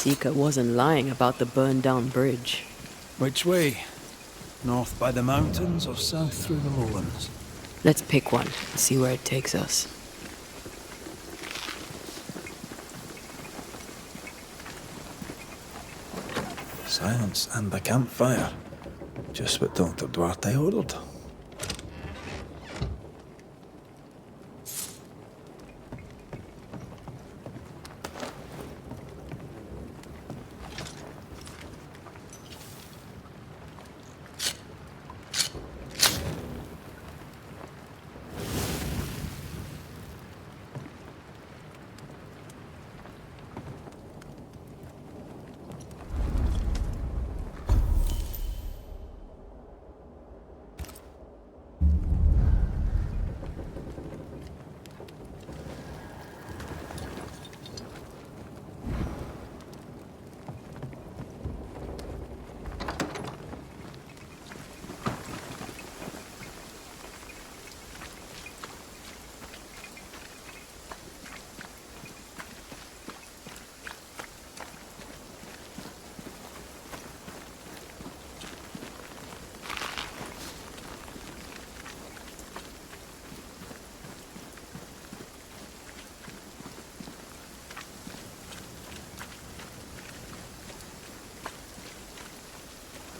Seeker wasn't lying about the burned-down bridge. Which way? North by the mountains or south through the lowlands? Let's pick one and see where it takes us. Silence and the campfire. Just what Dr. Duarte ordered.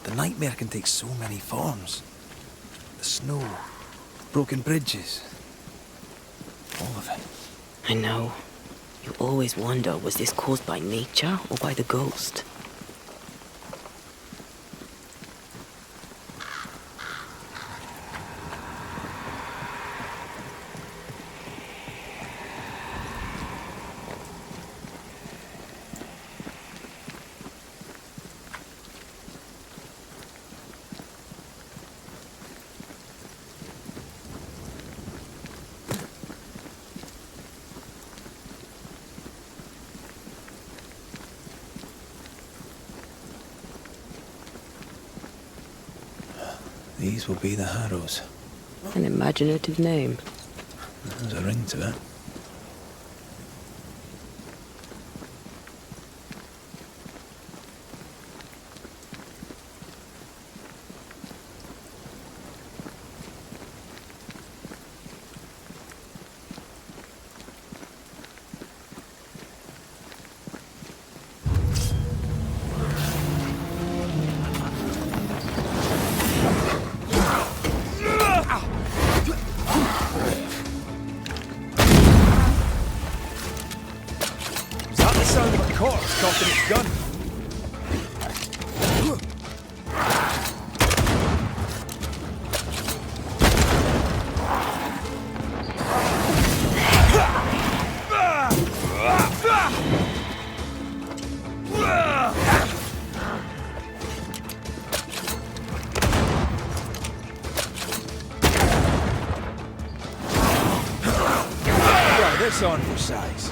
The nightmare can take so many forms. The snow, broken bridges, all of it. I know. You always wonder, was this caused by nature or by the ghost? These will be the Harrows. An imaginative name. There's a ring to it. This on for size.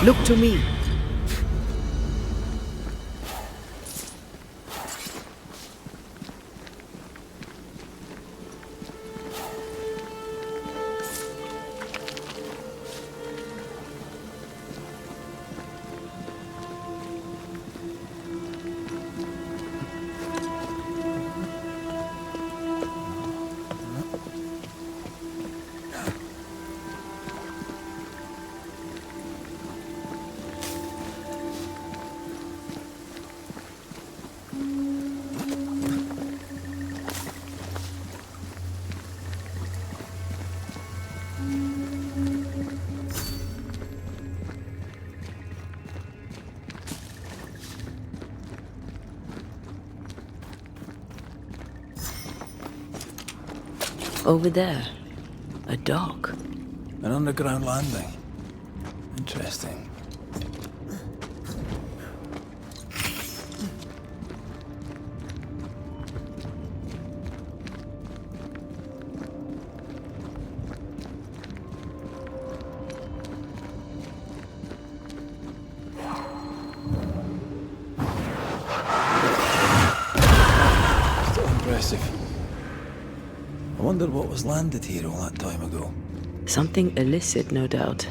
Look to me. Over there. A dock. An underground landing. Interesting. I wonder what was landed here all that time ago. Something illicit, no doubt.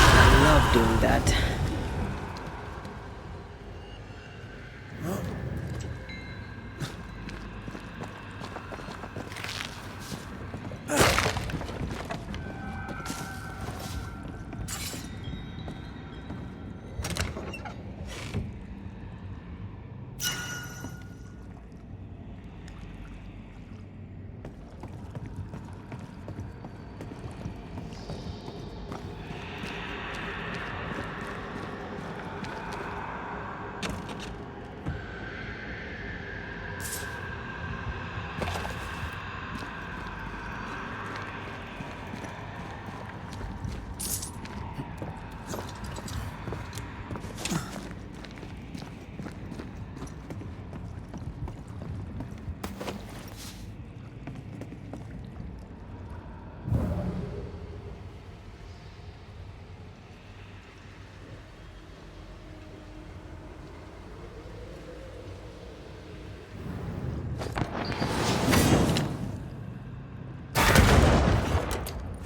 I love doing that.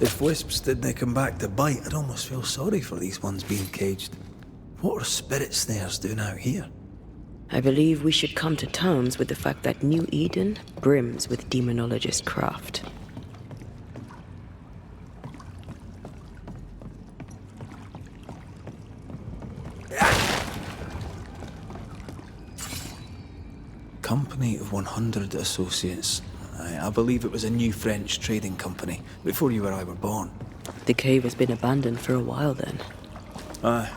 If wisps didn't come back to bite, I'd almost feel sorry for these ones being caged. What are spirit snares doing out here? I believe we should come to terms with the fact that New Eden brims with demonologist craft. Company of 100 Associates. I believe it was a new French trading company, before you or I were born. The cave has been abandoned for a while then. Aye.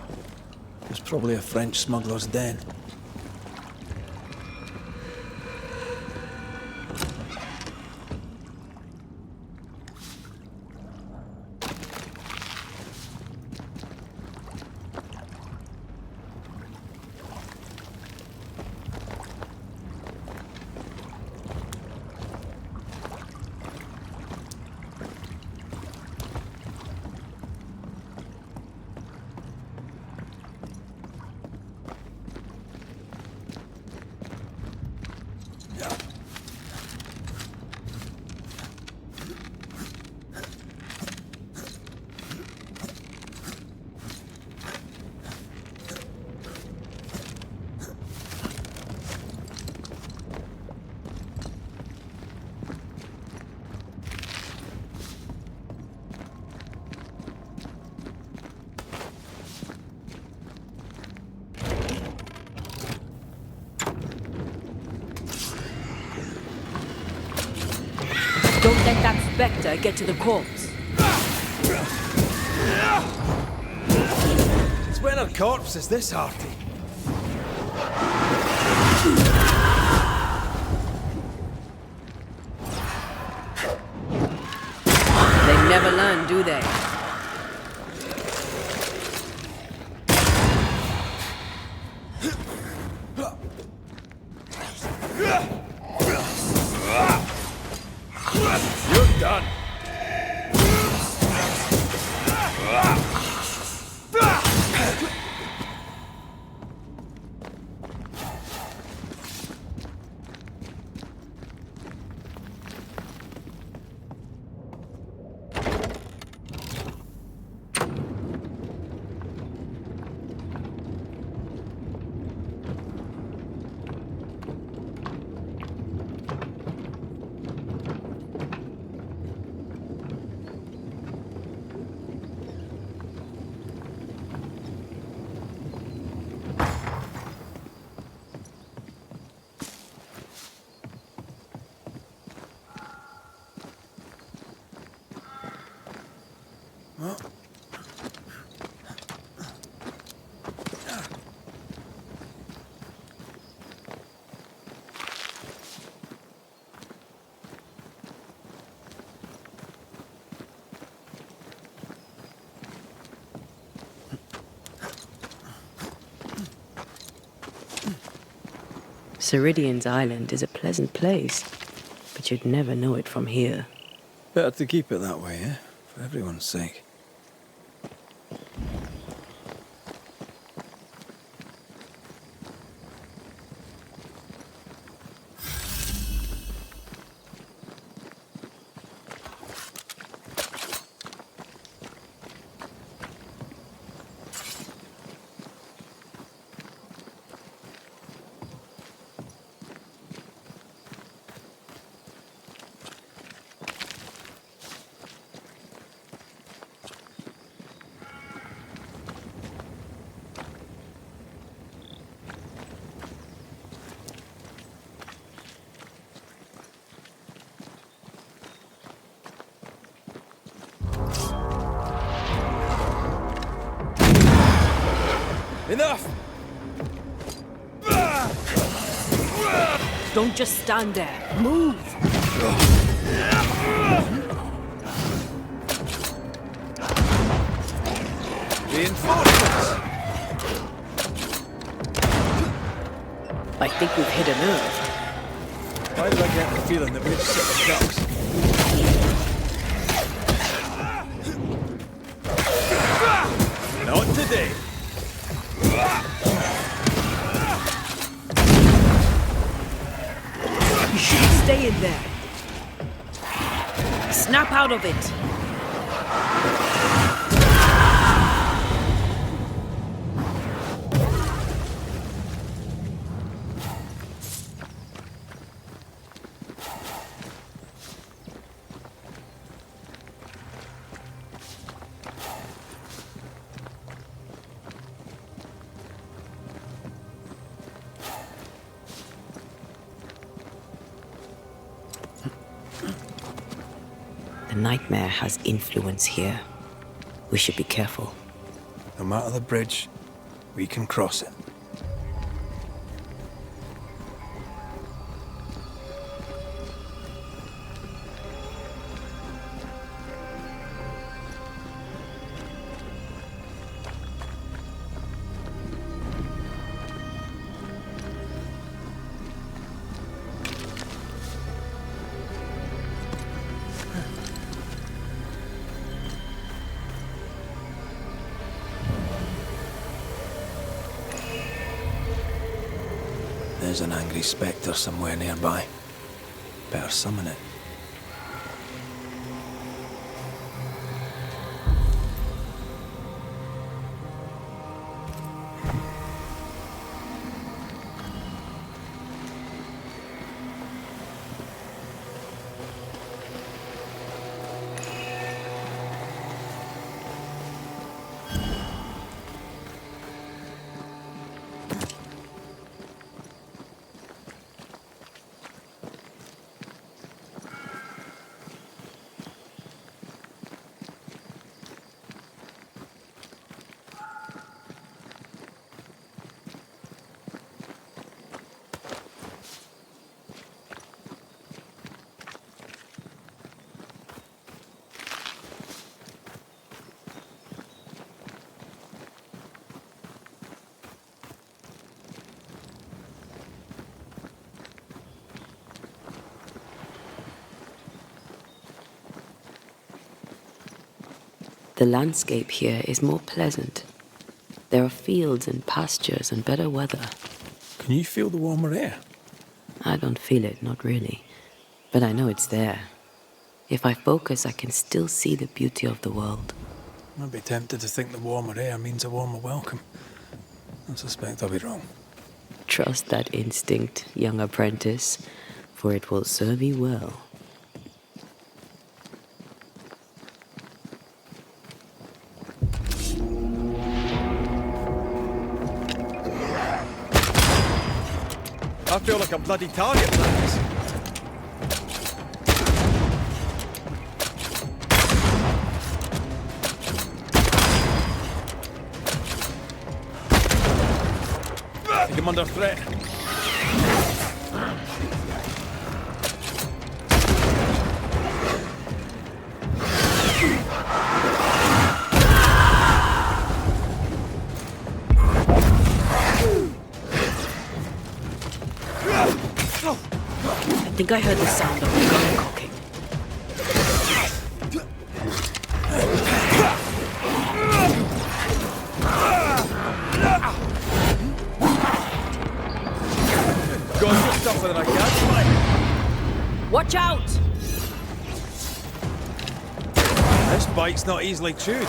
It was probably a French smuggler's den. Don't let that spectre get to the corpse. It's when our corpse is this hearty. They never learn, do they? You're done. Ceridian's island is a pleasant place, but you'd never know it from here. Better to keep it that way, eh? For everyone's sake. Enough! Don't just stand there. Move! Reinforcements! I think we've hit a nerve. Why did I get the feeling that we'd set the ducks? Not today! You shouldn't stay in there. Snap out of it. The nightmare has influence here. We should be careful. No matter the bridge, we can cross it. There's an angry spectre somewhere nearby. Better summon it. The landscape here is more pleasant. There are fields and pastures and better weather. Can you feel the warmer air? I don't feel it, not really. But I know it's there. If I focus, I can still see the beauty of the world. I'd be tempted to think the warmer air means a warmer welcome. I suspect I'll be wrong. Trust that instinct, young apprentice, for it will serve you well. I feel like a bloody target practice. am under threat. I think I heard the sound of a gun cocking. God, you're tougher than I can. Watch out! This bite's not easily chewed.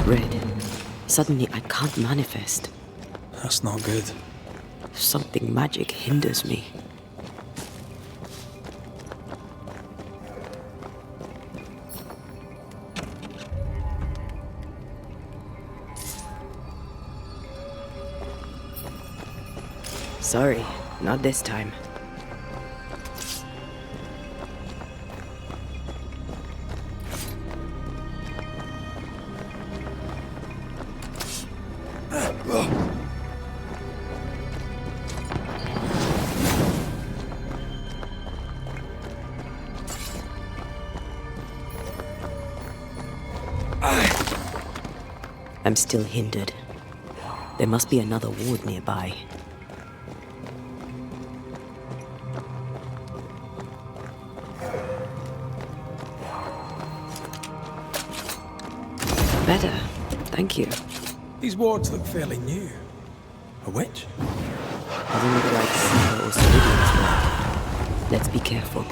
Red. Suddenly I can't manifest. That's not good. Something magic hinders me. Sorry, not this time. I'm still hindered. There must be another ward nearby. Better, thank you. These wards look fairly new. A witch? Doesn't look like Seeker or Ceridian's work. Let's be careful.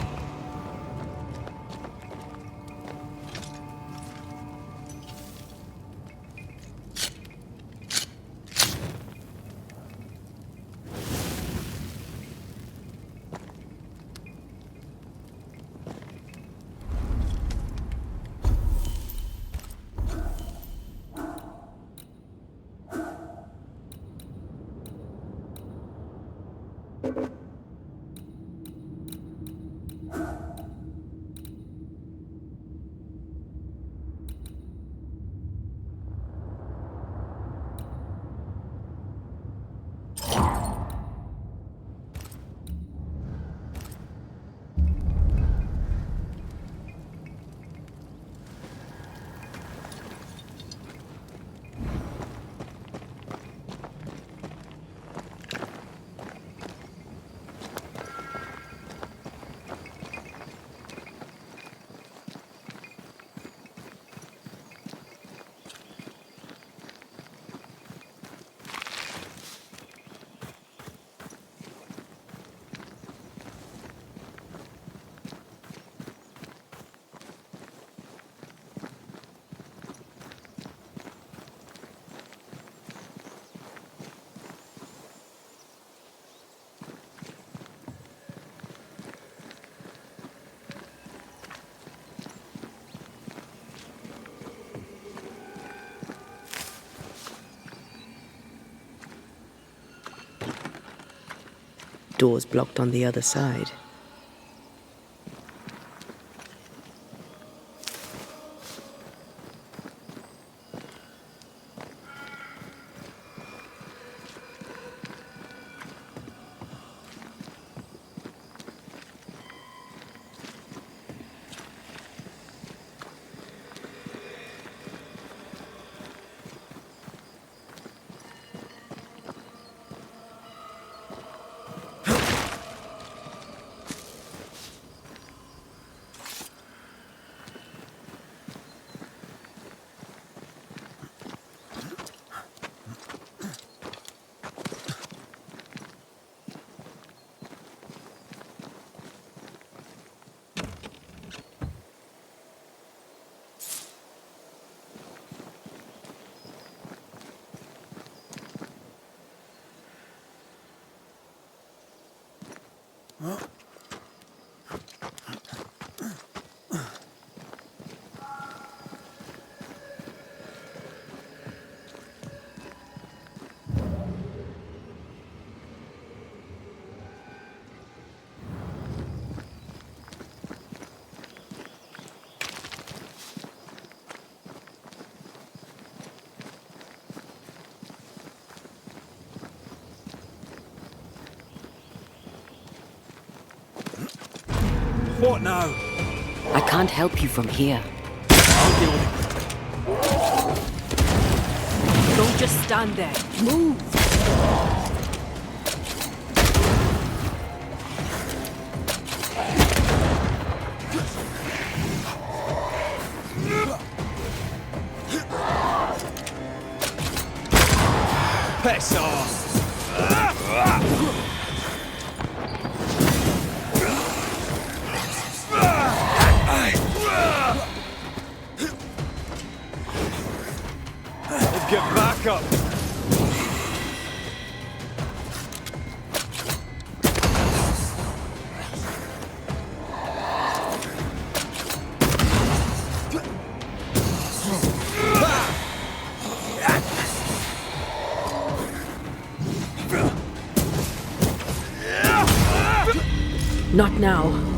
Doors blocked on the other side. What now? I can't help you from here. I'll deal with it. Don't just stand there. Move! Piss off! Get back up! Not now.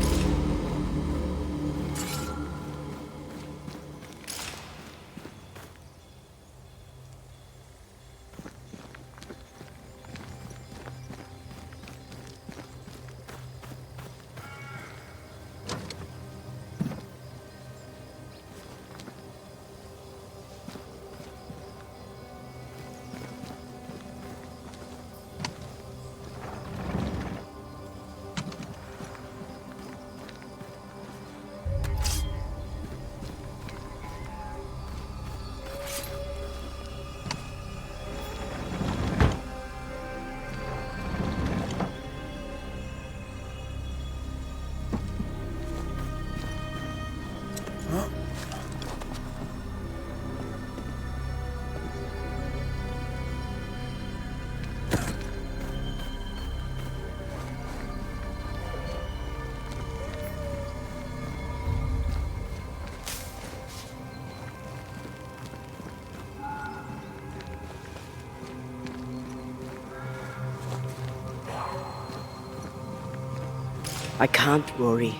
I can't, Rory.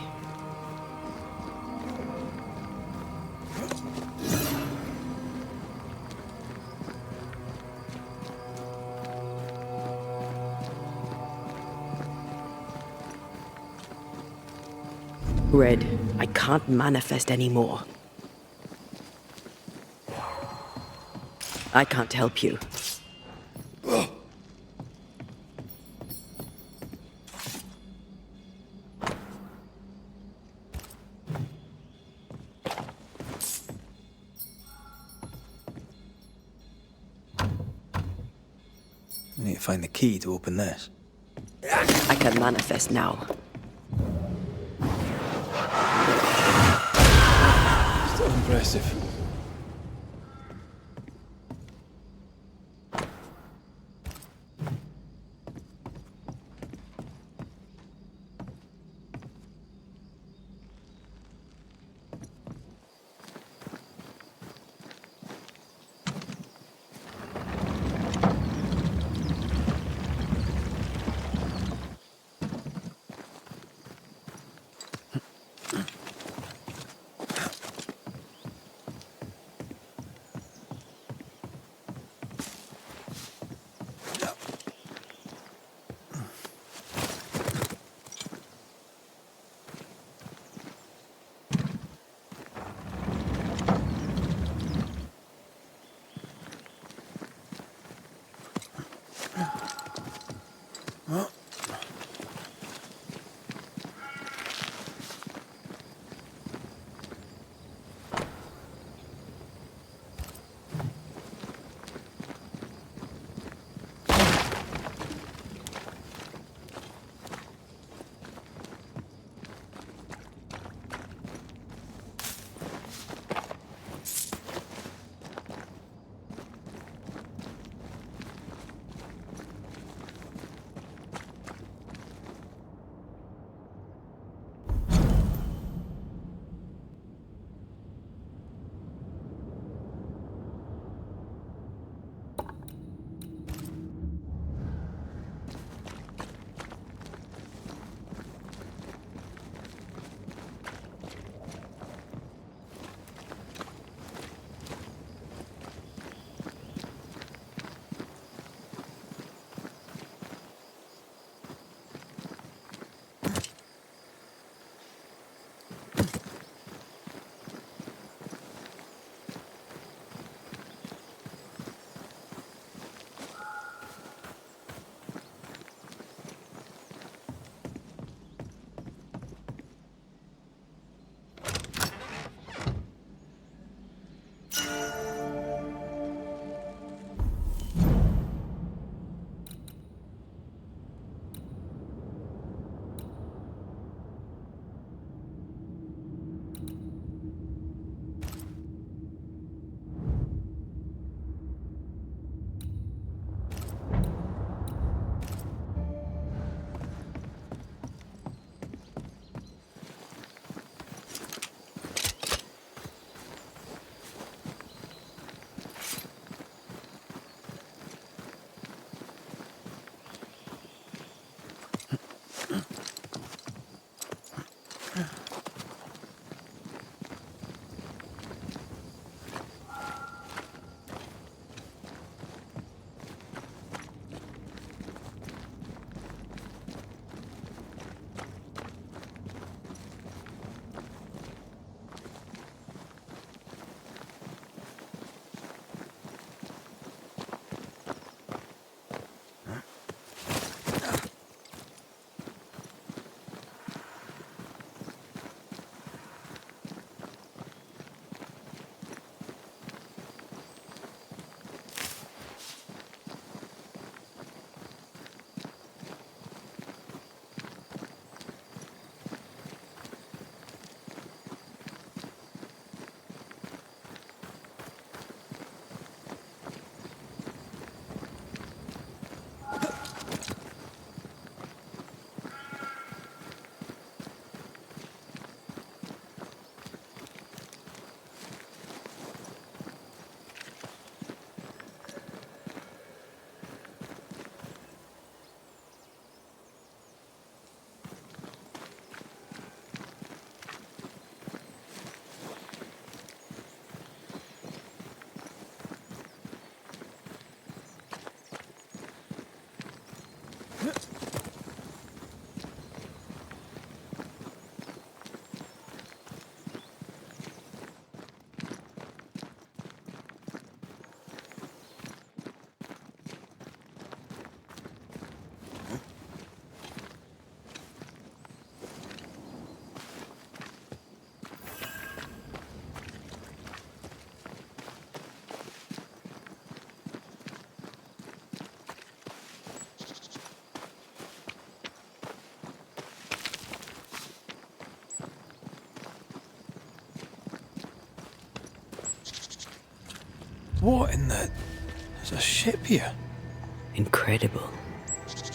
Red, I can't manifest anymore. I can't help you. I need to find the key to open this. I can manifest now. Still impressive. What in the... There's a ship here. Incredible.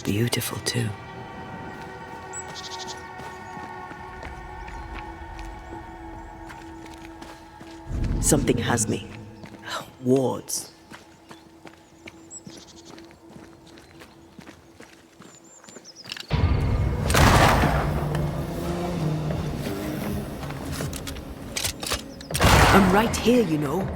Beautiful, too. Something has me. Wards. I'm right here, you know.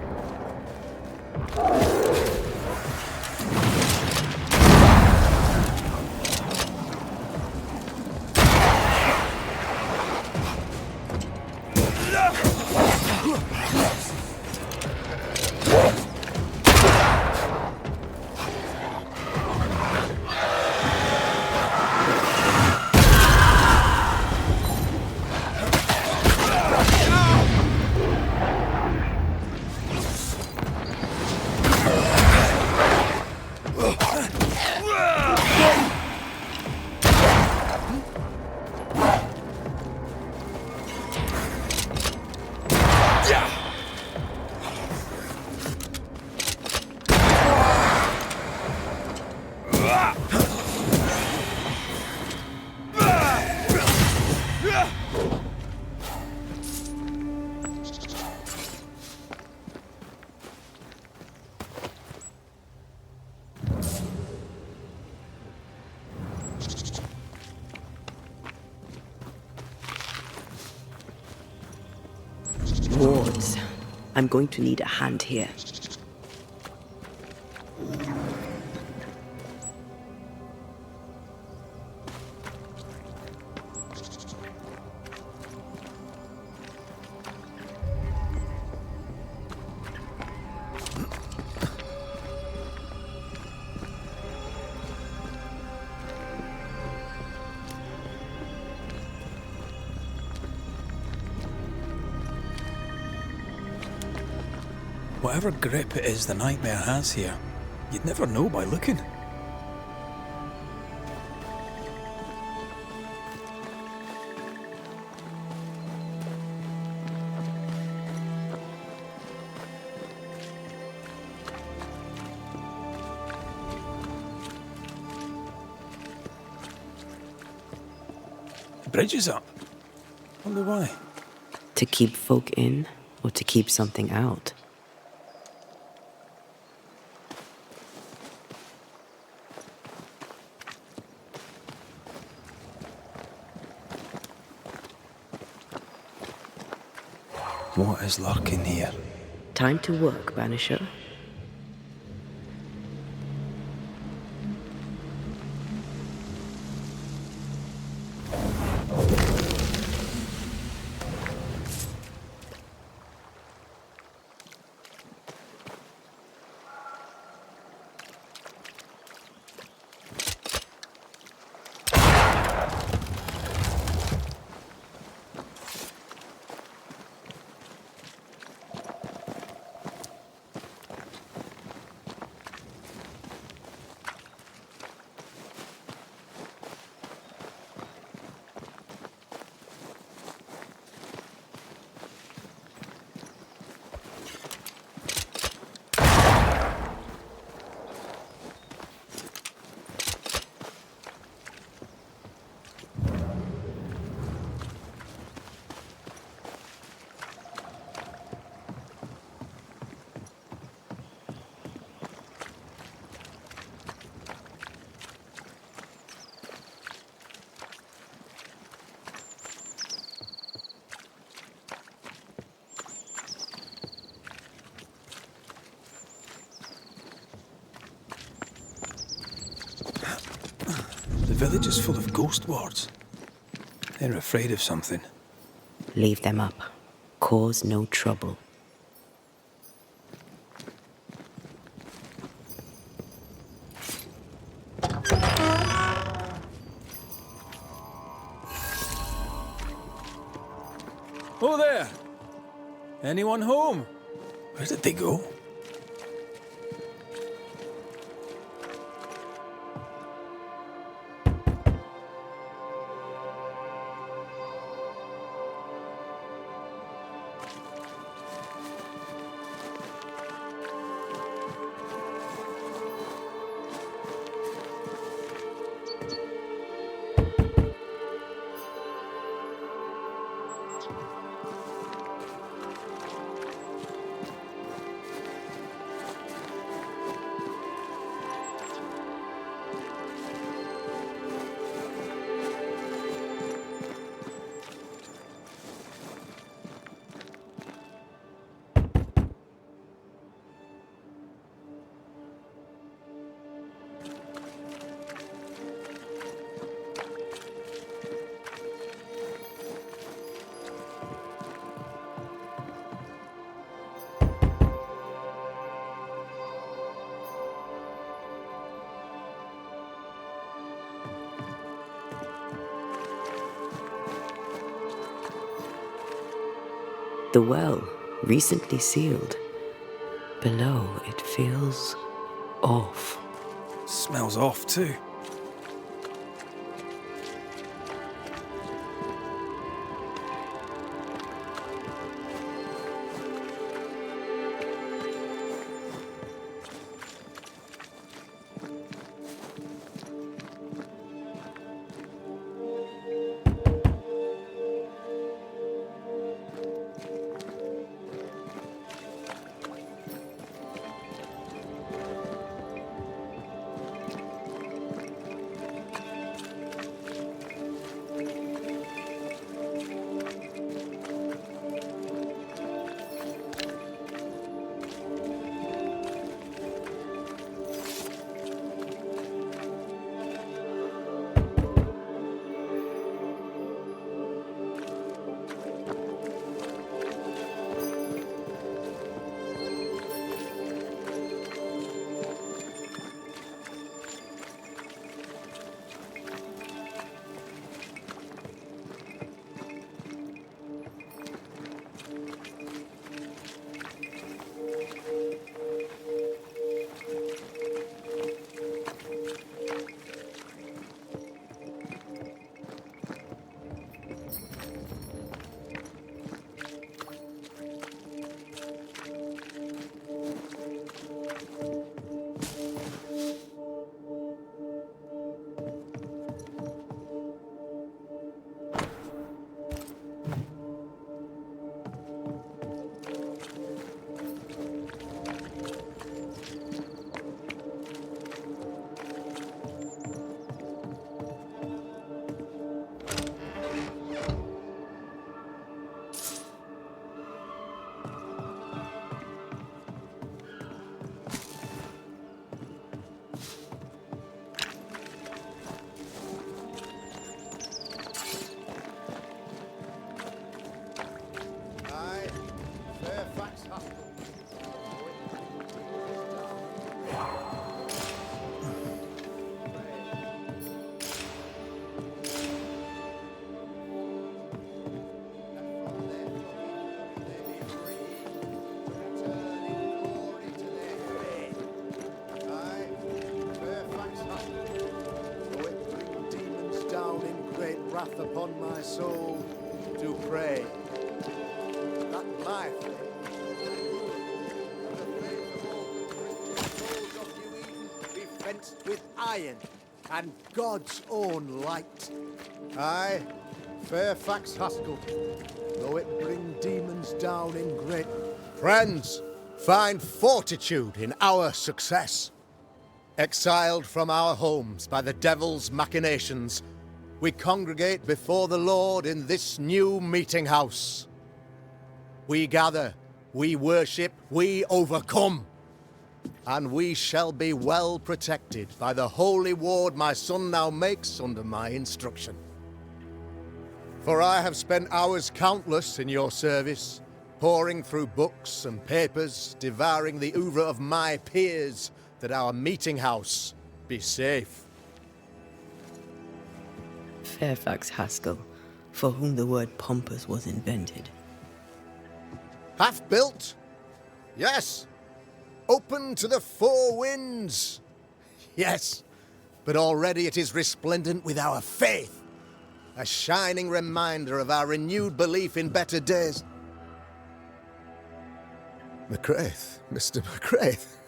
Wards. I'm going to need a hand here. Whatever grip it is the nightmare has here, you'd never know by looking. The bridge is up. Wonder why. To keep folk in, or to keep something out? What is lurking here? Time to work, Banisher. The village is full of ghost wards. They're afraid of something. Leave them up. Cause no trouble. Oh there! Anyone home? Where did they go? The well, recently sealed. Below, it feels off. Smells off too. Wrath upon my soul to pray that life be fenced with iron and God's own light. Aye, Fairfax Haskell, though it bring demons down in great... Friends, find fortitude in our success. Exiled from our homes by the devil's machinations, we congregate before the Lord in this new meeting house. We gather, we worship, we overcome. And we shall be well protected by the holy ward my son now makes under my instruction. For I have spent hours countless in your service, poring through books and papers, devouring the oeuvre of my peers, that our meeting house be safe. Fairfax Haskell, for whom the word pompous was invented. Half built? Yes. Open to the four winds? Yes. But already it is resplendent with our faith. A shining reminder of our renewed belief in better days. McCraith, Mr. McCraith.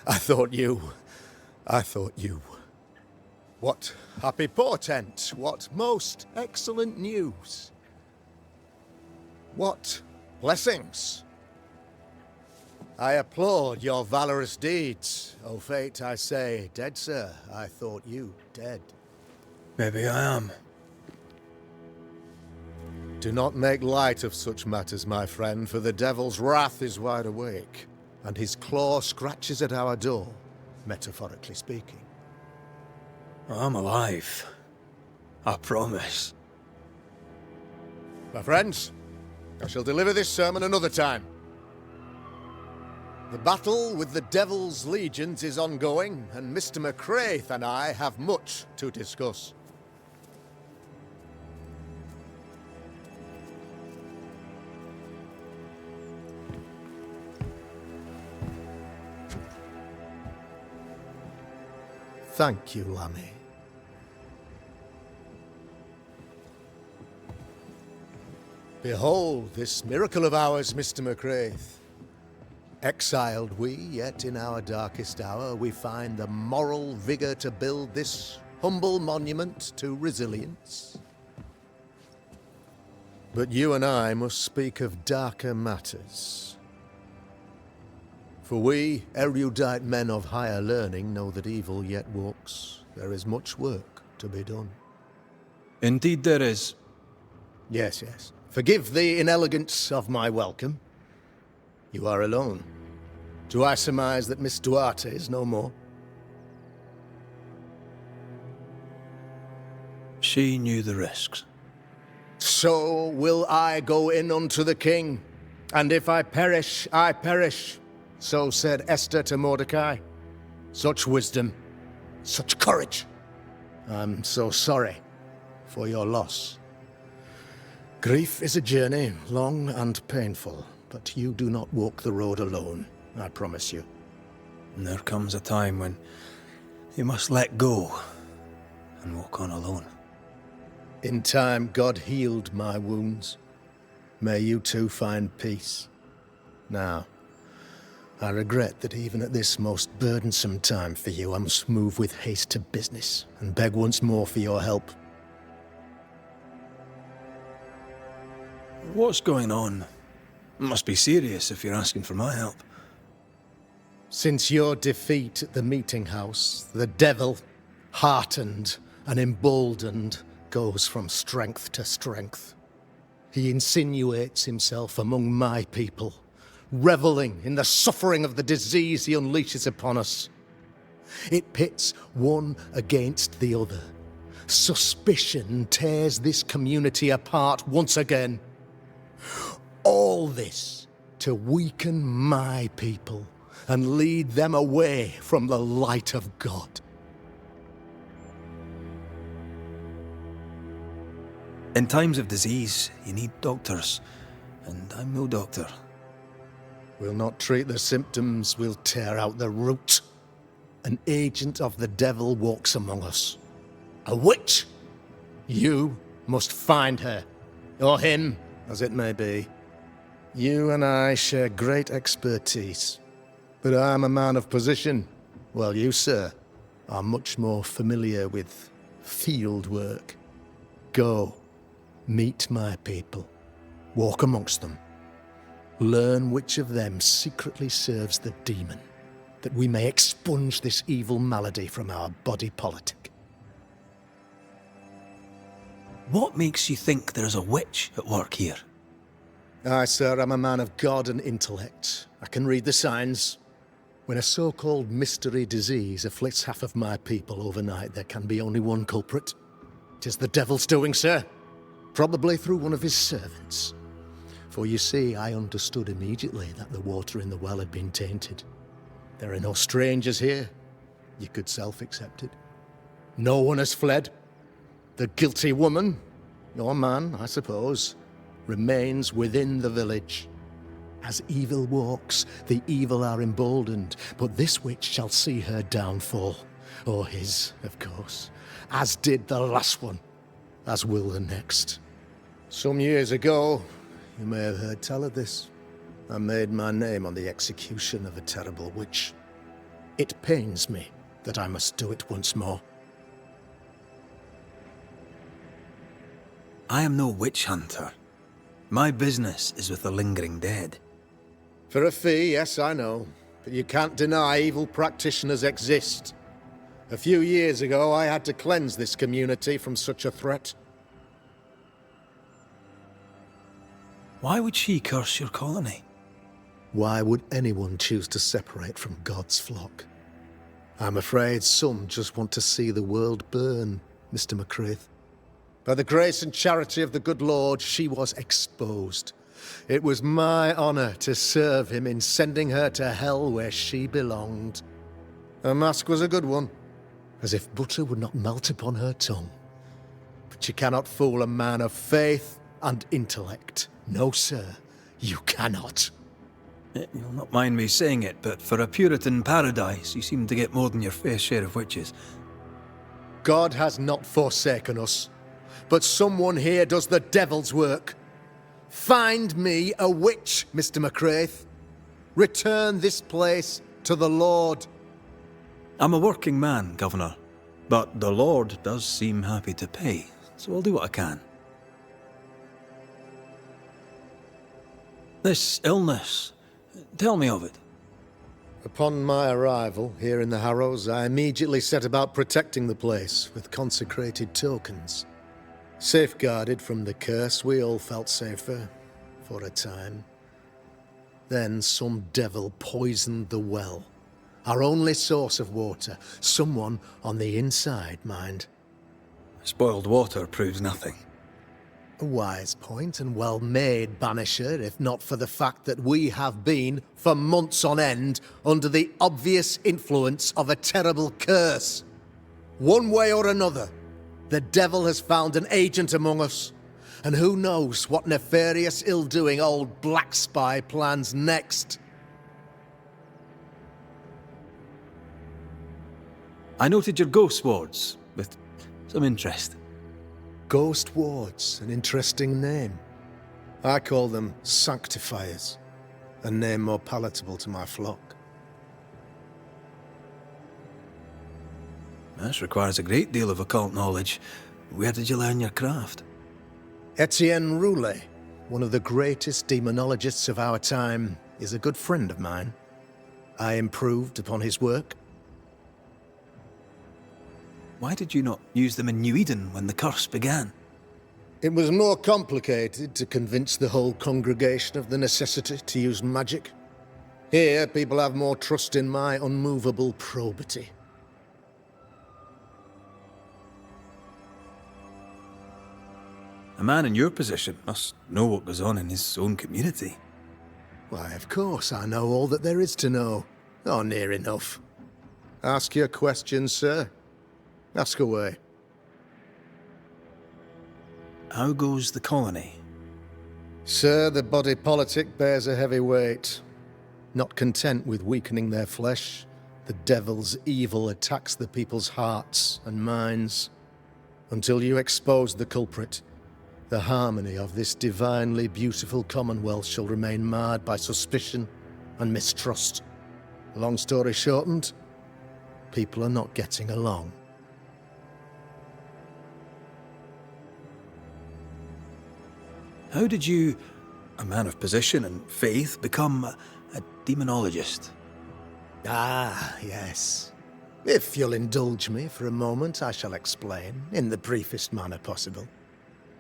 I thought you. What happy portent, what most excellent news. What blessings! I applaud your valorous deeds. O fate, I say, dead, sir. I thought you dead. Maybe I am. Do not make light of such matters, my friend, for the devil's wrath is wide awake, and his claw scratches at our door, metaphorically speaking. I'm alive. I promise. My friends, I shall deliver this sermon another time. The battle with the devil's legions is ongoing, and Mr. McCraith and I have much to discuss. Thank you, Lammy. Behold this miracle of ours, Mr. McCraith. Exiled we, yet in our darkest hour we find the moral vigour to build this humble monument to resilience. But you and I must speak of darker matters. For we, erudite men of higher learning, know that evil yet walks. There is much work to be done. Indeed there is. Yes, yes. Forgive the inelegance of my welcome. You are alone. Do I surmise that Miss Duarte is no more? She knew the risks. So will I go in unto the king, and if I perish, I perish. So said Esther to Mordecai. Such wisdom, such courage. I'm so sorry for your loss. Grief is a journey, long and painful, but you do not walk the road alone, I promise you. And there comes a time when you must let go and walk on alone. In time, God healed my wounds. May you too find peace. Now, I regret that even at this most burdensome time for you, I must move with haste to business and beg once more for your help. What's going on? It must be serious if you're asking for my help. Since your defeat at the meeting house, the devil, heartened and emboldened, goes from strength to strength. He insinuates himself among my people, reveling in the suffering of the disease he unleashes upon us. It pits one against the other. Suspicion tears this community apart once again. All this to weaken my people and lead them away from the light of God. In times of disease, you need doctors, and I'm no doctor. We'll not treat the symptoms, we'll tear out the root. An agent of the devil walks among us. A witch! You must find her, or him, as it may be. You and I share great expertise, but I'm a man of position, while you, sir, are much more familiar with field work. Go, meet my people, walk amongst them, learn which of them secretly serves the demon, that we may expunge this evil malady from our body politic. What makes you think there's a witch at work here? Aye, sir, I'm a man of God and intellect. I can read the signs. When a so-called mystery disease afflicts half of my people overnight, there can be only one culprit. 'Tis the devil's doing, sir. Probably through one of his servants. For you see, I understood immediately that the water in the well had been tainted. There are no strangers here. You could self-accept it. No one has fled. The guilty woman, your man, I suppose, remains within the village. As evil walks, the evil are emboldened, but this witch shall see her downfall, or his, of course, as did the last one, as will the next. Some years ago, you may have heard tell of this, I made my name on the execution of a terrible witch. It pains me that I must do it once more. I am no witch hunter. My business is with the lingering dead. For a fee, yes, I know. But you can't deny evil practitioners exist. A few years ago, I had to cleanse this community from such a threat. Why would she curse your colony? Why would anyone choose to separate from God's flock? I'm afraid some just want to see the world burn, Mr. McCraith. By the grace and charity of the good Lord, she was exposed. It was my honor to serve him in sending her to hell where she belonged. Her mask was a good one, as if butter would not melt upon her tongue. But you cannot fool a man of faith and intellect. No, sir, you cannot. You'll not mind me saying it, but for a Puritan paradise, you seem to get more than your fair share of witches. God has not forsaken us, but someone here does the devil's work. Find me a witch, Mr. McCraith. Return this place to the Lord. I'm a working man, Governor, but the Lord does seem happy to pay, so I'll do what I can. This illness, tell me of it. Upon my arrival here in the Harrows, I immediately set about protecting the place with consecrated tokens. Safeguarded from the curse, we all felt safer, for a time. Then some devil poisoned the well, our only source of water. Someone on the inside, mind. Spoiled water proves nothing. A wise point and well made, Banisher, if not for the fact that we have been, for months on end, under the obvious influence of a terrible curse. One way or another, the devil has found an agent among us, and who knows what nefarious ill-doing old Black Spy plans next. I noted your ghost wards with some interest. Ghost wards, an interesting name. I call them sanctifiers, a name more palatable to my flock. This requires a great deal of occult knowledge. Where did you learn your craft? Etienne Roulet, one of the greatest demonologists of our time, is a good friend of mine. I improved upon his work. Why did you not use them in New Eden when the curse began? It was more complicated to convince the whole congregation of the necessity to use magic. Here, people have more trust in my unmovable probity. A man in your position must know what goes on in his own community. Why, of course, I know all that there is to know. Or near enough. Ask your questions, sir. Ask away. How goes the colony? Sir, the body politic bears a heavy weight. Not content with weakening their flesh, the devil's evil attacks the people's hearts and minds. Until you expose the culprit, the harmony of this divinely beautiful commonwealth shall remain marred by suspicion and mistrust. Long story shortened, people are not getting along. How did you, a man of position and faith, become a demonologist? Ah, yes. If you'll indulge me for a moment, I shall explain, in the briefest manner possible.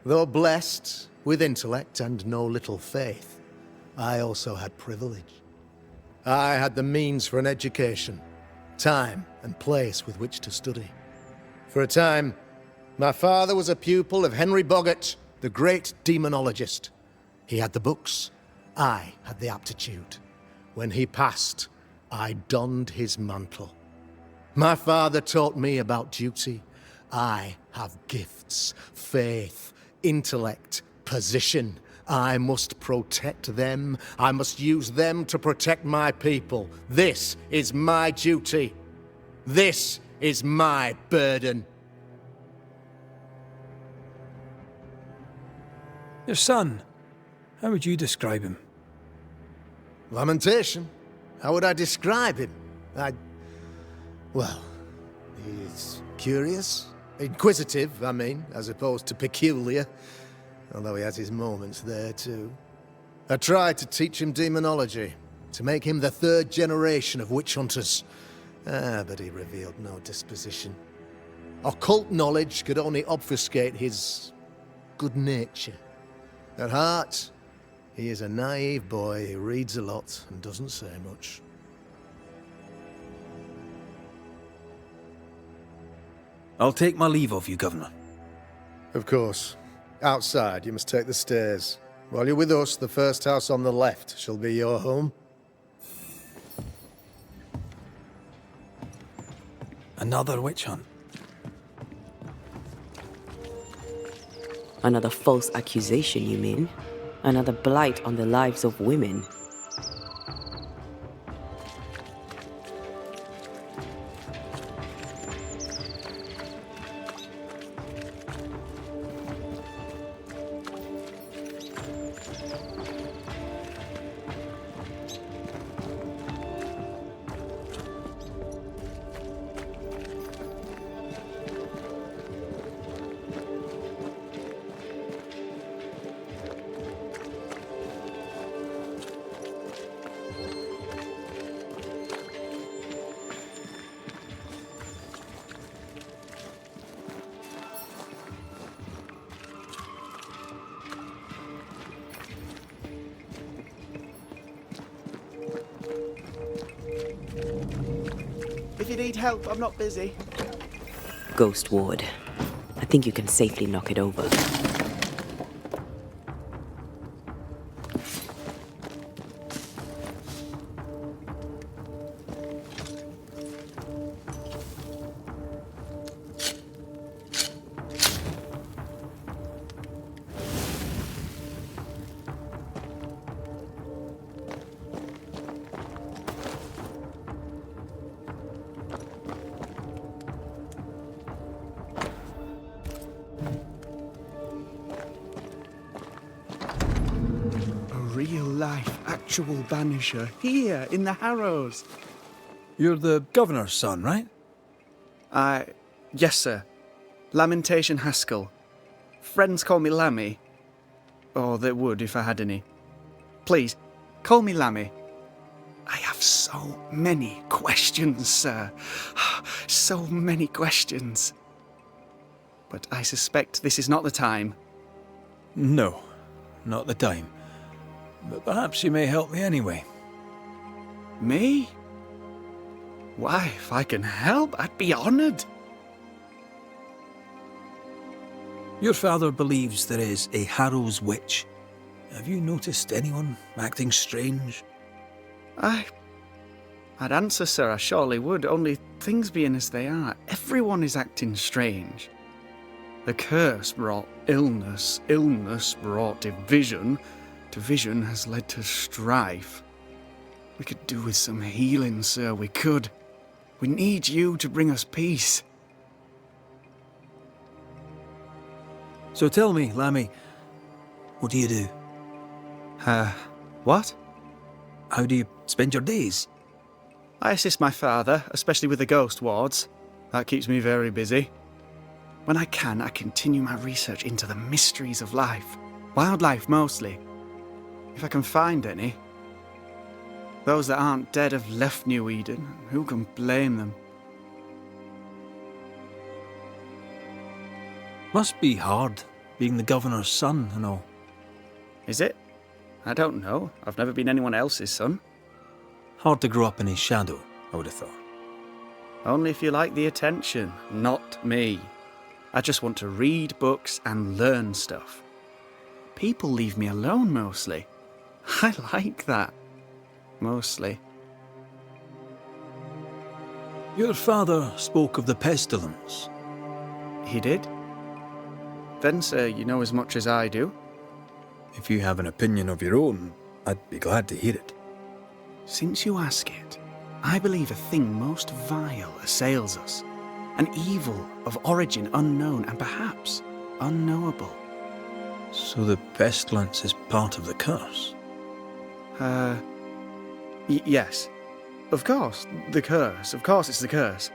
Though blessed with intellect and no little faith, I also had privilege. I had the means for an education, time and place with which to study. For a time, my father was a pupil of Henry Boggart, the great demonologist. He had the books, I had the aptitude. When he passed, I donned his mantle. My father taught me about duty. I have gifts, faith, intellect, position. I must protect them. I must use them to protect my people. This is my duty. This is my burden. Your son, how would you describe him? Lamentation? How would I describe him? Well, he's curious. Inquisitive, I mean, as opposed to peculiar. although he has his moments there too. I tried to teach him demonology, to make him the third generation of witch hunters. But he revealed no disposition. Occult knowledge could only obfuscate his good nature. At heart, he is a naive boy who reads a lot and doesn't say much. I'll take my leave of you, Governor. Of course. Outside, you must take the stairs. While you're with us, the first house on the left shall be your home. Another witch hunt. Another false accusation, you mean? Another blight on the lives of women. If you need help, I'm not busy. Ghost Ward. I think you can safely knock it over. Real-life, actual Banisher, here in the Harrows. You're the Governor's son, right? Yes, sir. Lamentation Haskell. Friends call me Lammy. Or they would if I had any. Please, call me Lammy. I have so many questions, sir. So many questions. But I suspect this is not the time. No, not the time. But perhaps you may help me anyway. Me? Why, if I can help, I'd be honoured. Your father believes there is a Harrow's witch. Have you noticed anyone acting strange? I'd answer, sir, I surely would, only things being as they are, everyone is acting strange. The curse brought illness, illness brought division, division has led to strife. We could do with some healing, sir, we could. We need you to bring us peace. So tell me, Lammy, what do you do? What? How do you spend your days? I assist my father, especially with the ghost wards. That keeps me very busy. When I can, I continue my research into the mysteries of life. Wildlife, mostly. If I can find any. Those that aren't dead have left New Eden. Who can blame them? Must be hard, being the Governor's son and all. Is it? I don't know. I've never been anyone else's son. Hard to grow up in his shadow, I would have thought. Only if you like the attention, not me. I just want to read books and learn stuff. People leave me alone mostly. I like that. Mostly. Your father spoke of the pestilence. He did? Then, sir, you know as much as I do. If you have an opinion of your own, I'd be glad to hear it. Since you ask it, I believe a thing most vile assails us. An evil of origin unknown and perhaps unknowable. So the pestilence is part of the curse? Yes. Of course, the curse. Of course it's the curse.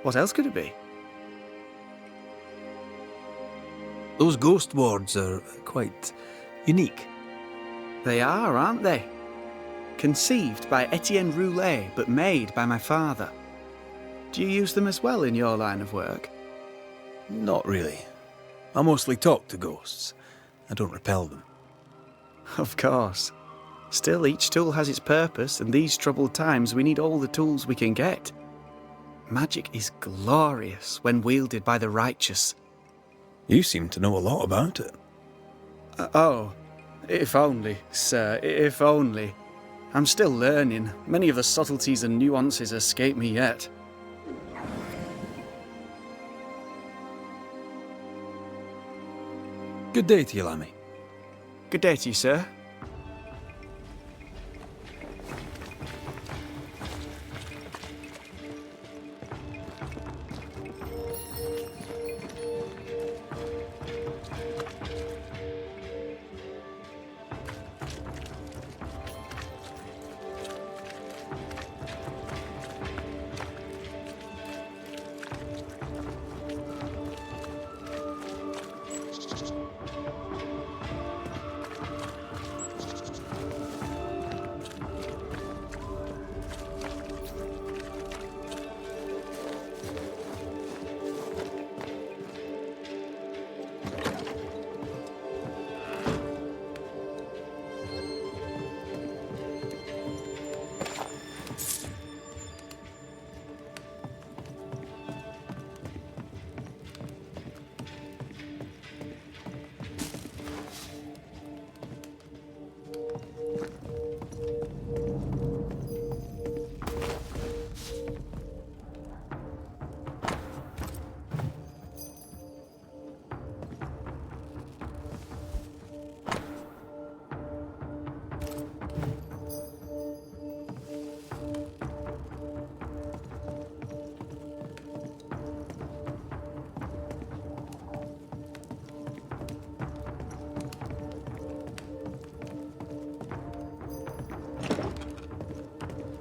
What else could it be? Those ghost wards are quite unique. They are, aren't they? Conceived by Etienne Roulet, but made by my father. Do you use them as well in your line of work? Not really. I mostly talk to ghosts. I don't repel them. Of course. Still, each tool has its purpose, and these troubled times we need all the tools we can get. Magic is glorious when wielded by the righteous. You seem to know a lot about it. Oh, if only, sir, if only. I'm still learning. Many of the subtleties and nuances escape me yet. Good day to you, Lammy. Good day to you, sir.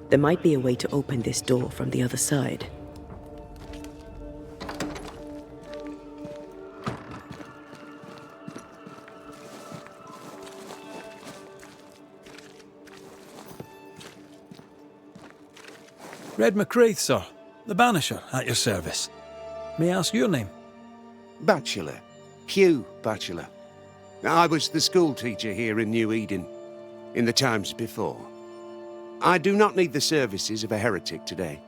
There might be a way to open this door from the other side. Red McRaith, sir. The Banisher, at your service. May I ask your name? Bachelor. Hugh Bachelor. I was the school teacher here in New Eden, in the times before. I do not need the services of a heretic today,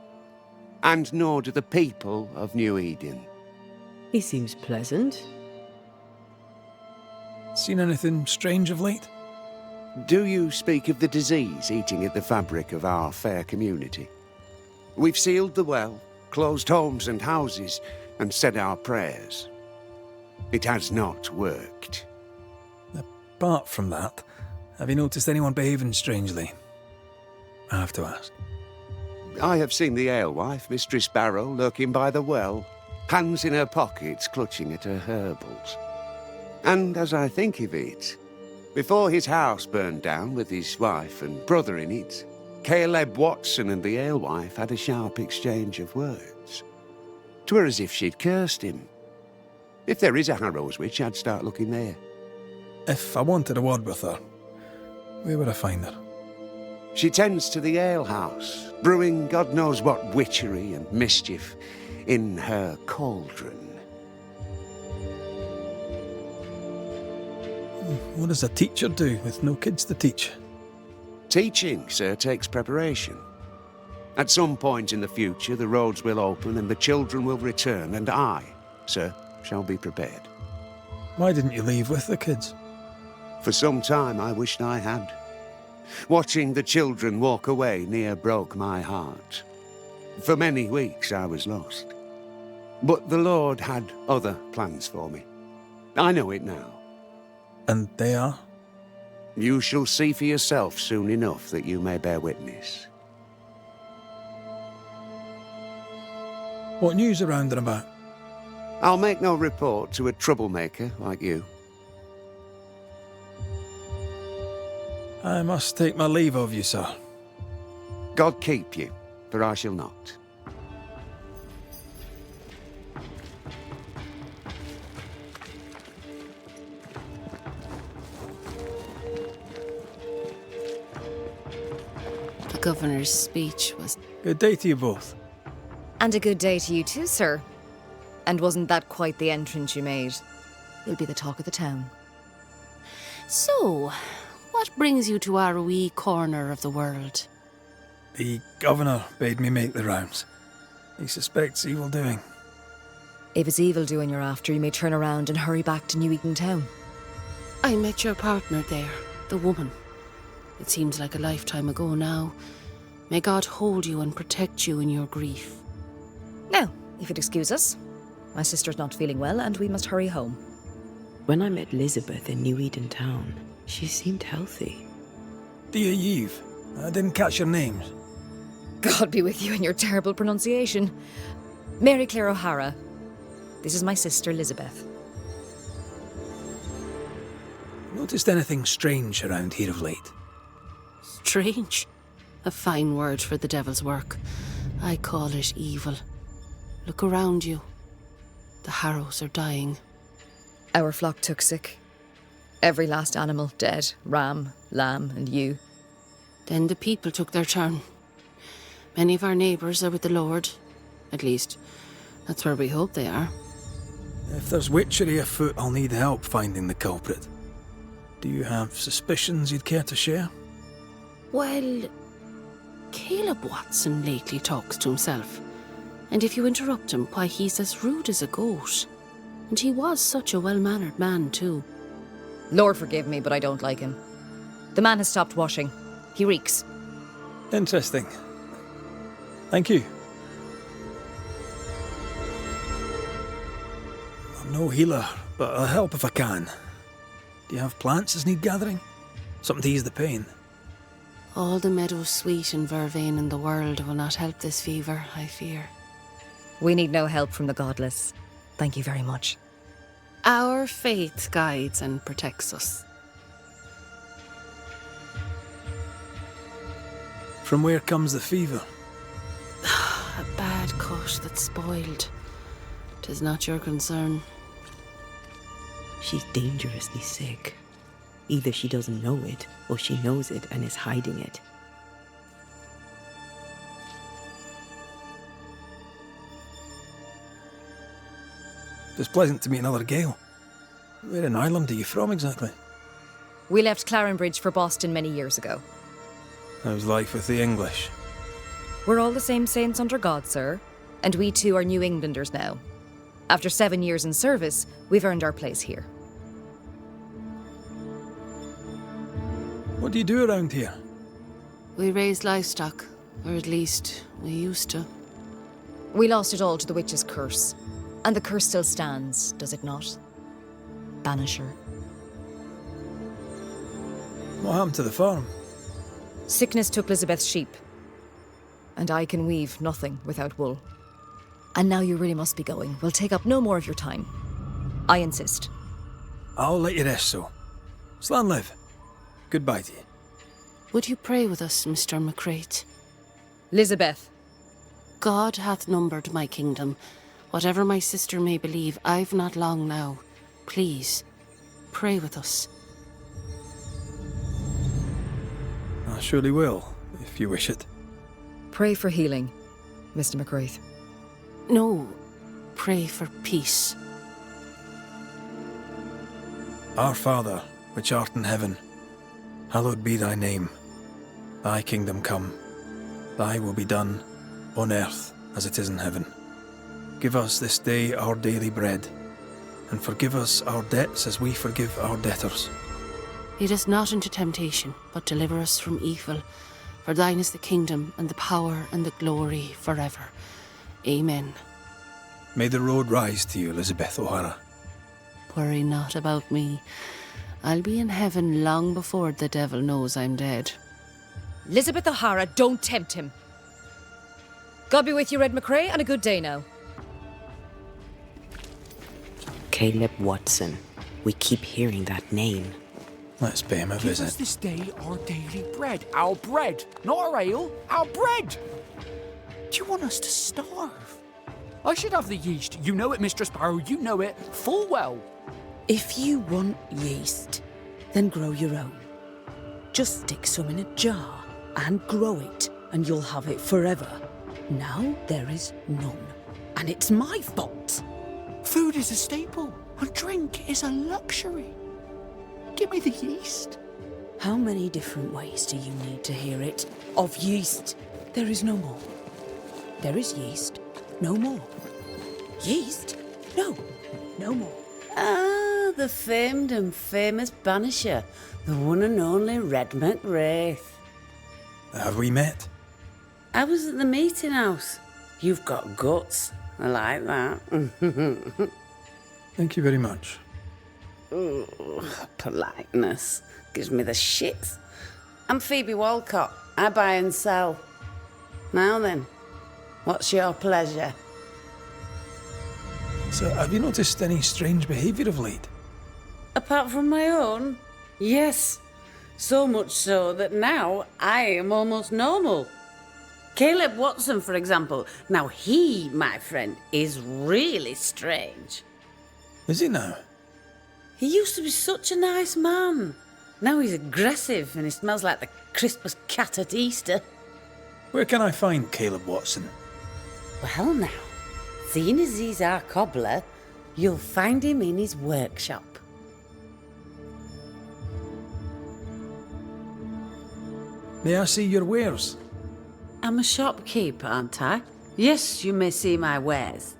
and nor do the people of New Eden. He seems pleasant. Seen anything strange of late? Do you speak of the disease eating at the fabric of our fair community? We've sealed the well, closed homes and houses, and said our prayers. It has not worked. Apart from that, have you noticed anyone behaving strangely? I have to ask. I have seen the alewife, Mistress Barrow, lurking by the well, hands in her pockets clutching at her herbals. And as I think of it, before his house burned down with his wife and brother in it, Caleb Watson and the alewife had a sharp exchange of words. 'Twere as if she'd cursed him. If there is a Harrow's witch, I'd start looking there. If I wanted a word with her, where would I find her? She tends to the alehouse, brewing God knows what witchery and mischief in her cauldron. What does a teacher do with no kids to teach? Teaching, sir, takes preparation. At some point in the future, the roads will open and the children will return, and I, sir, shall be prepared. Why didn't you leave with the kids? For some time I wished I had. Watching the children walk away near broke my heart. For many weeks I was lost. But the Lord had other plans for me. I know it now. And they are? You shall see for yourself soon enough that you may bear witness. What news around and about? I'll make no report to a troublemaker like you. I must take my leave of you, sir. God keep you, for I shall not. governor's speech was... Good day to you both. And a good day to you too, sir. And wasn't that quite the entrance you made? You'll be the talk of the town. So, what brings you to our wee corner of the world? The governor bade me make the rounds. He suspects evil doing. If it's evil doing you're after, you may turn around and hurry back to New Eden Town. I met your partner there, the woman. It seems like a lifetime ago now. May God hold you and protect you in your grief. Now, if you'd excuse us, my sister's not feeling well and we must hurry home. When I met Elizabeth in New Eden Town, she seemed healthy. Dear Eve, I didn't catch your names. God be with you and your terrible pronunciation. Mary Claire O'Hara. This is my sister, Elizabeth. Noticed anything strange around here of late? Strange. A fine word for the devil's work. I call it evil. Look around you. The harrows are dying. Our flock took sick. Every last animal dead. Ram, lamb, and ewe. Then the people took their turn. Many of our neighbours are with the Lord. At least, that's where we hope they are. If there's witchery afoot, I'll need help finding the culprit. Do you have suspicions you'd care to share? Well, Caleb Watson lately talks to himself. And if you interrupt him, why, he's as rude as a goat. And he was such a well-mannered man, too. Lord forgive me, but I don't like him. The man has stopped washing. He reeks. Interesting. Thank you. I'm no healer, but I'll help if I can. Do you have plants as need gathering? Something to ease the pain? All the meadow sweet and vervain in the world will not help this fever, I fear. We need no help from the godless. Thank you very much. Our faith guides and protects us. From where comes the fever? A bad cut that's spoiled. 'Tis not your concern. She's dangerously sick. Either she doesn't know it, or she knows it and is hiding it. It's pleasant to meet another Gale. Where in Ireland are you from exactly? We left Clarenbridge for Boston many years ago. How's life with the English? We're all the same saints under God, sir. And we too are New Englanders now. After 7 years in service, we've earned our place here. What do you do around here? We raise livestock, or at least we used to. We lost it all to the witch's curse. And the curse still stands, does it not? Banisher. What happened to the farm? Sickness took Elizabeth's sheep. And I can weave nothing without wool. And now you really must be going. We'll take up no more of your time. I insist. I'll let you rest, so. Slan live. Goodbye to you. Would you pray with us, Mr. McCrate? Elizabeth. God hath numbered my kingdom. Whatever my sister may believe, I've not long now. Please, pray with us. I surely will, if you wish it. Pray for healing, Mr. McCraith. No, pray for peace. Our Father, which art in heaven, hallowed be thy name. Thy kingdom come. Thy will be done, on earth as it is in heaven. Give us this day our daily bread, and forgive us our debts as we forgive our debtors. Lead us not into temptation, but deliver us from evil. For thine is the kingdom, and the power, and the glory forever. Amen. May the road rise to you, Elizabeth O'Hara. Worry not about me. I'll be in heaven long before the devil knows I'm dead. Elizabeth O'Hara, don't tempt him. God be with you, Red McCrae, and a good day now. Caleb Watson. We keep hearing that name. Let's pay him a Give us visit. this day our daily bread. Our bread, not our ale, our bread. Do you want us to starve? I should have the yeast. You know it, Mistress Barrow, you know it full well. If you want yeast, then grow your own. Just stick some in a jar and grow it. and you'll have it forever. Now there is none. And it's my fault. Food is a staple, and drink is a luxury. Give me the yeast. How many different ways do you need to hear it? Of yeast, there is no more. There is yeast, no more. Yeast? No, no more. Ah, the famed and famous Banisher, the one and only Red Raith. Have we met? I was at the meeting house. You've got guts. I like that. Thank you very much. Ooh, politeness gives me the shits. I'm Phoebe Walcott. I buy and sell. Now then, what's your pleasure? So, have you noticed any strange behaviour of late? Apart from my own? Yes. So much so that now I am almost normal. Caleb Watson, for example. Now he, my friend, is really strange. Is he now? He used to be such a nice man. Now he's aggressive and he smells like the crispest cat at Easter. Where can I find Caleb Watson? Well now, seeing as he's our cobbler, you'll find him in his workshop. May I see your wares? I'm a shopkeep, aren't I? Yes, you may see my wares.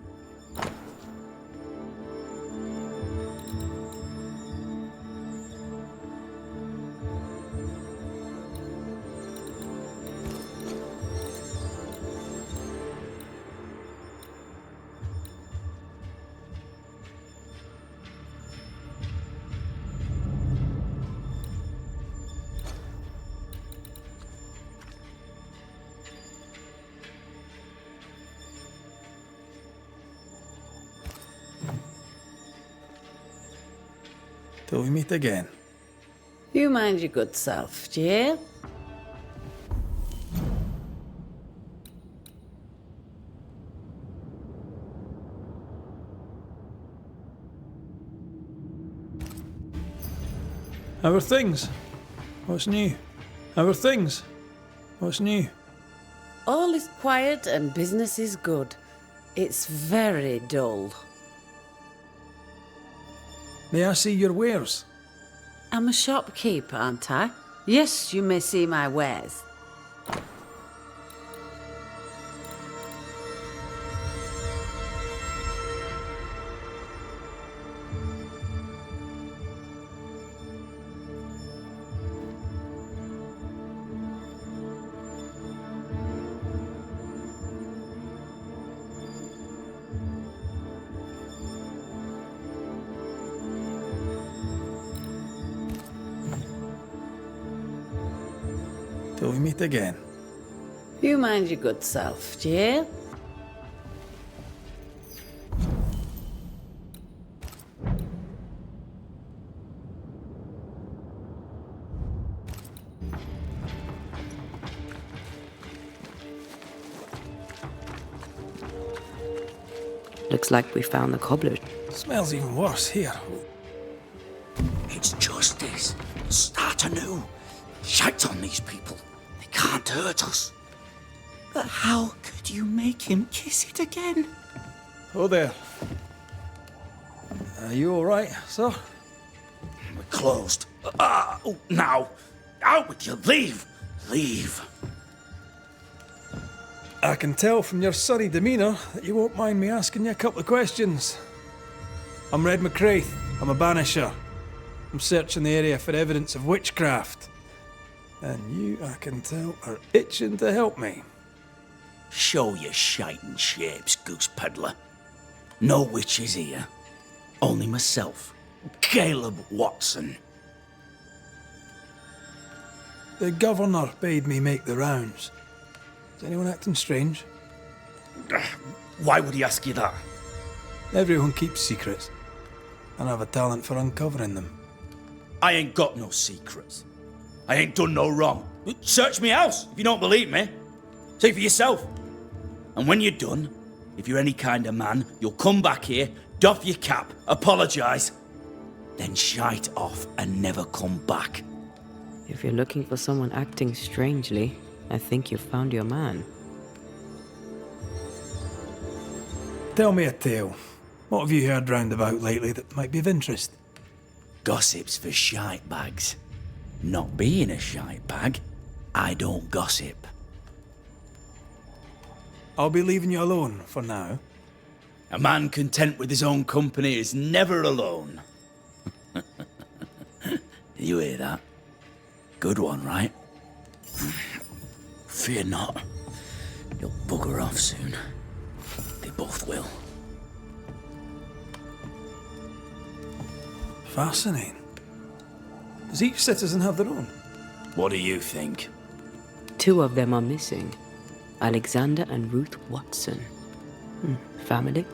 Till we meet again. You mind your good self, do you hear? How are things? What's new? How are things? What's new? All is quiet and business is good. It's very dull. May I see your wares? I'm a shopkeep, aren't I? Yes, you may see my wares. Till we meet again. You mind your good self, do you hear? Looks like we found the cobbler. Smells even worse here. It's justice. Start anew. Shite on these people. They can't hurt us. But how could you make him kiss it again? Oh there. Are you alright, sir? We're closed. Now. Out with you. Leave. Leave. I can tell from your surly demeanour that you won't mind me asking you a couple of questions. I'm Red Raith. I'm a banisher. I'm searching the area for evidence of witchcraft. And you, I can tell, are itching to help me. Show your shiting shapes, goose peddler. No witches here. Only myself, Caleb Watson. The governor bade me make the rounds. Is anyone acting strange? Why would he ask you that? Everyone keeps secrets, and I have a talent for uncovering them. I ain't got no secrets. I ain't done no wrong. Search me house if you don't believe me. See for yourself. And when you're done, if you're any kind of man, you'll come back here, doff your cap, apologise, then shite off and never come back. If you're looking for someone acting strangely, I think you've found your man. Tell me a tale. What have you heard round about lately that might be of interest? Gossip's for shite bags. Not being a shite bag, I don't gossip. I'll be leaving you alone for now. A man content with his own company is never alone. You hear that? Good one, right? Fear not. You'll bugger off soon. They both will. Fascinating. Does each citizen have their own? What do you think? 2 of them are missing. Alexander and Ruth Watson. Family?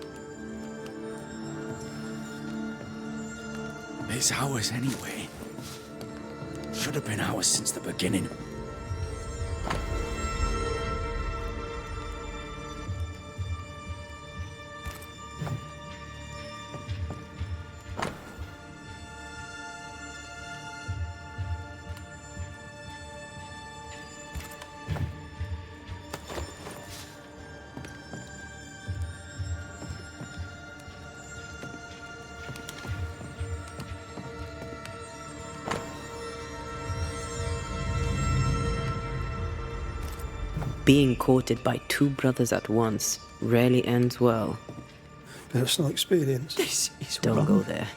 It's ours anyway. Should have been ours since the beginning. Being courted by 2 brothers at once rarely ends well. Personal experience. This is Don't wrong. go there.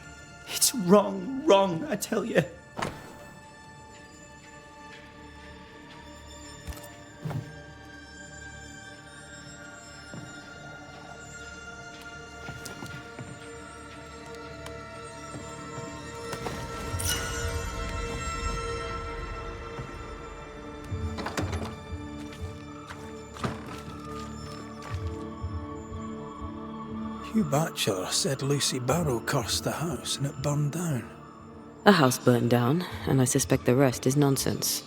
It's wrong, I tell you. Hugh Batchelor said Lucy Barrow cursed the house and it burned down. A house burned down, and I suspect the rest is nonsense.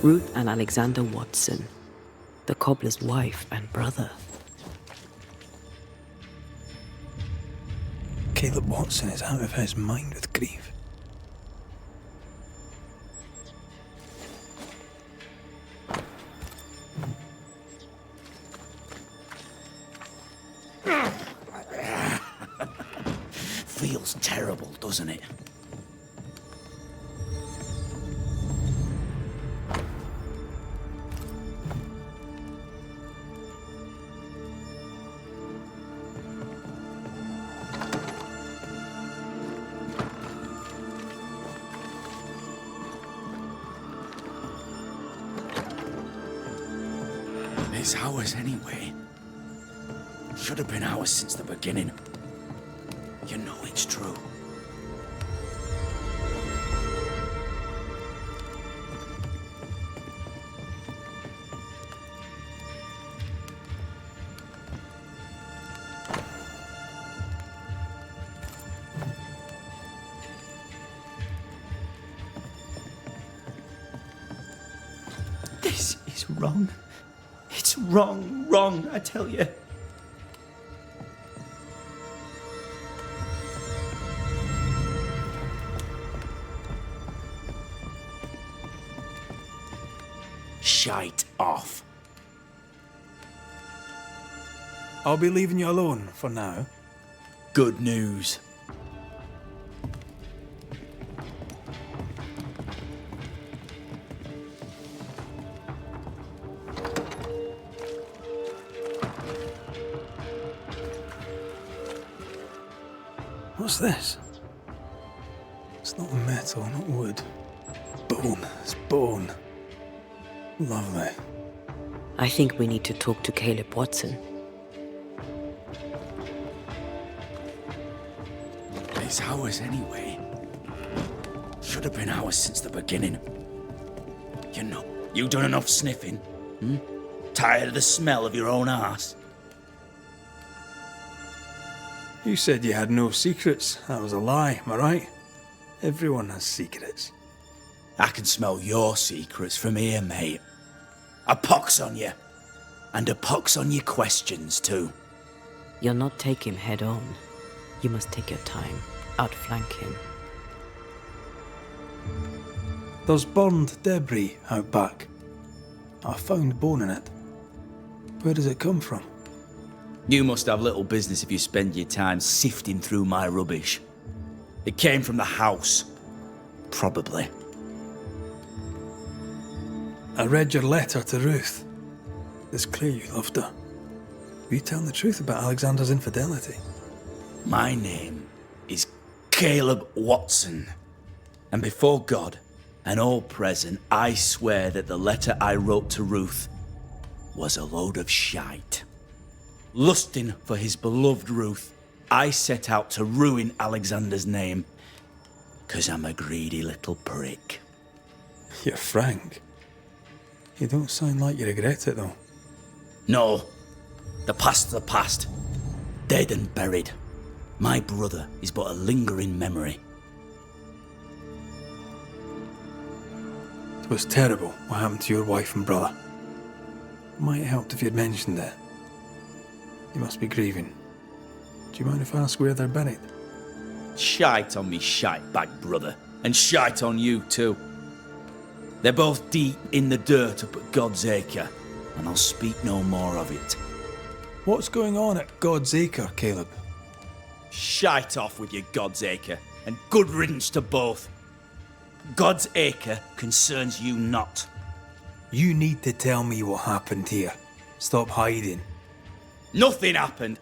Ruth and Alexander Watson, the cobbler's wife and brother. Caleb Watson is out of his mind with grief. Feels terrible, doesn't it? It's ours anyway. Should have been ours since the beginning. You know it's true. This is wrong. It's wrong, I tell you. Shite off. I'll be leaving you alone for now. Good news. What's this? It's not metal, not wood. Bone. It's bone. Lovely. I think we need to talk to Caleb Watson. It's ours anyway. Should have been ours since the beginning. You know, you done enough sniffing? Tired of the smell of your own arse? You said you had no secrets. That was a lie, am I right? Everyone has secrets. I can smell your secrets from here, mate. A pox on you. And a pox on your questions, too. You'll not take him head on. You must take your time, outflank him. There's burned debris out back. I found bone in it. Where does it come from? You must have little business if you spend your time sifting through my rubbish. It came from the house. Probably. I read your letter to Ruth. It's clear you loved her. Were you telling the truth about Alexander's infidelity? My name is Caleb Watson. And before God and all present, I swear that the letter I wrote to Ruth was a load of shite. Lusting for his beloved Ruth, I set out to ruin Alexander's name, 'cause I'm a greedy little prick. You're frank. You don't sound like you regret it, though. No. The past's the past. Dead and buried. My brother is but a lingering memory. It was terrible what happened to your wife and brother. It might have helped if you'd mentioned it. You must be grieving. Do you mind if I ask where they're buried? Shite on me shite-bag brother, and shite on you too. They're both deep in the dirt up at God's Acre, and I'll speak no more of it. What's going on at God's Acre, Caleb? Shite off with your God's Acre, and good riddance to both. God's Acre concerns you not. You need to tell me what happened here. Stop hiding. Nothing happened.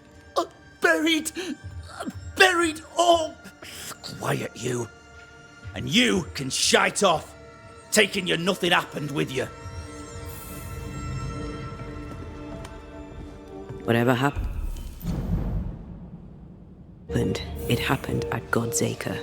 Buried all. Quiet, you. And you can shite off, taking your nothing happened with you. Whatever happened, it happened at God's Acre.